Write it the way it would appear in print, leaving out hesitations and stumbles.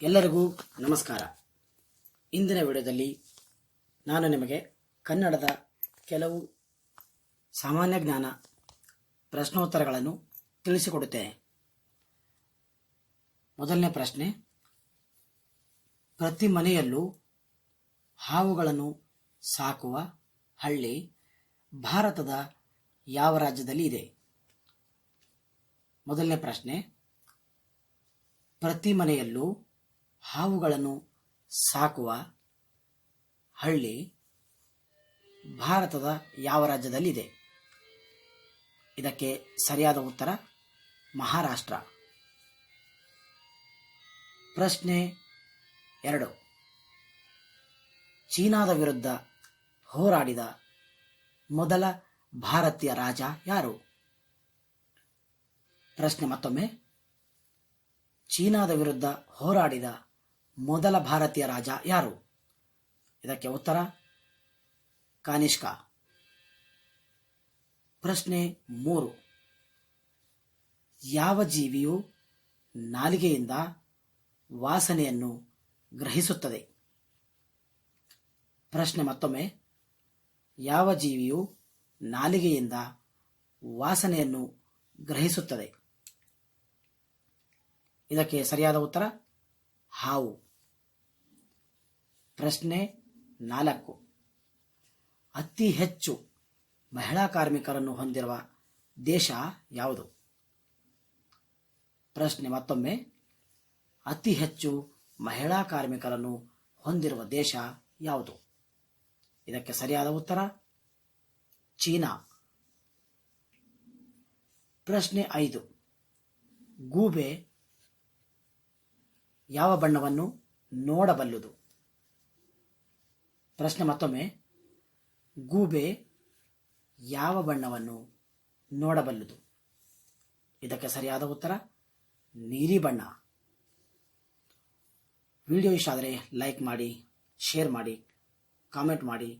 ಎಲ್ಲರಿಗೂ ನಮಸ್ಕಾರ. ಇಂದಿನ ವಿಡಿಯೋದಲ್ಲಿ ನಾನು ನಿಮಗೆ ಕನ್ನಡದ ಕೆಲವು ಸಾಮಾನ್ಯ ಜ್ಞಾನ ಪ್ರಶ್ನೋತ್ತರಗಳನ್ನು ತಿಳಿಸಿಕೊಡುತ್ತೇನೆ. ಮೊದಲನೇ ಪ್ರಶ್ನೆ, ಪ್ರತಿ ಮನೆಯಲ್ಲೂ ಹಾವುಗಳನ್ನು ಸಾಕುವ ಹಳ್ಳಿ ಭಾರತದ ಯಾವ ರಾಜ್ಯದಲ್ಲಿ ಇದೆ? ಮೊದಲನೇ ಪ್ರಶ್ನೆ, ಪ್ರತಿ ಮನೆಯಲ್ಲೂ ಹಾವುಗಳನ್ನು ಸಾಕುವ ಹಳ್ಳಿ ಭಾರತದ ಯಾವ ರಾಜ್ಯದಲ್ಲಿದೆ? ಇದಕ್ಕೆ ಸರಿಯಾದ ಉತ್ತರ ಮಹಾರಾಷ್ಟ್ರ. ಪ್ರಶ್ನೆ 2, ಚೀನಾದ ವಿರುದ್ಧ ಹೋರಾಡಿದ ಮೊದಲ ಭಾರತೀಯ ರಾಜ ಯಾರು? ಪ್ರಶ್ನೆ ಮತ್ತೊಮ್ಮೆ, ಚೀನಾದ ವಿರುದ್ಧ ಹೋರಾಡಿದ ಮೊದಲ ಭಾರತೀಯ ರಾಜ ಯಾರು? ಇದಕ್ಕೆ ಉತ್ತರ ಕಾನಿಷ್ಕ. ಪ್ರಶ್ನೆ 3, ಯಾವ ಜೀವಿಯು ನಾಲಿಗೆಯಿಂದ ವಾಸನೆಯನ್ನು ಗ್ರಹಿಸುತ್ತದೆ? ಪ್ರಶ್ನೆ ಮತ್ತೊಮ್ಮೆ, ಯಾವ ಜೀವಿಯು ನಾಲಿಗೆಯಿಂದ ವಾಸನೆಯನ್ನು ಗ್ರಹಿಸುತ್ತದೆ? ಇದಕ್ಕೆ ಸರಿಯಾದ ಉತ್ತರ ಹಾವು. ಪ್ರಶ್ನೆ 4, ಅತಿ ಹೆಚ್ಚು ಮಹಿಳಾ ಕಾರ್ಮಿಕರನ್ನು ಹೊಂದಿರುವ ದೇಶ ಯಾವುದು? ಪ್ರಶ್ನೆ ಮತ್ತೊಮ್ಮೆ, ಅತಿ ಹೆಚ್ಚು ಮಹಿಳಾ ಕಾರ್ಮಿಕರನ್ನು ಹೊಂದಿರುವ ದೇಶ ಯಾವುದು? ಇದಕ್ಕೆ ಸರಿಯಾದ ಉತ್ತರ ಚೀನಾ. ಪ್ರಶ್ನೆ 5, ಗೂಬೆ ಯಾವ ಬಣ್ಣವನ್ನು ನೋಡಬಲ್ಲುದು? ಪ್ರಶ್ನೆ ಮತ್ತೊಮ್ಮೆ, ಗೂಬೆ ಯಾವ ಬಣ್ಣವನ್ನು ನೋಡಬಲ್ಲುದು? ಇದಕ್ಕೆ ಸರಿಯಾದ ಉತ್ತರ ನೀಲಿ ಬಣ್ಣ. ವಿಡಿಯೋ ಇಷ್ಟ ಆದರೆ ಲೈಕ್ ಮಾಡಿ, ಶೇರ್ ಮಾಡಿ, ಕಾಮೆಂಟ್ ಮಾಡಿ.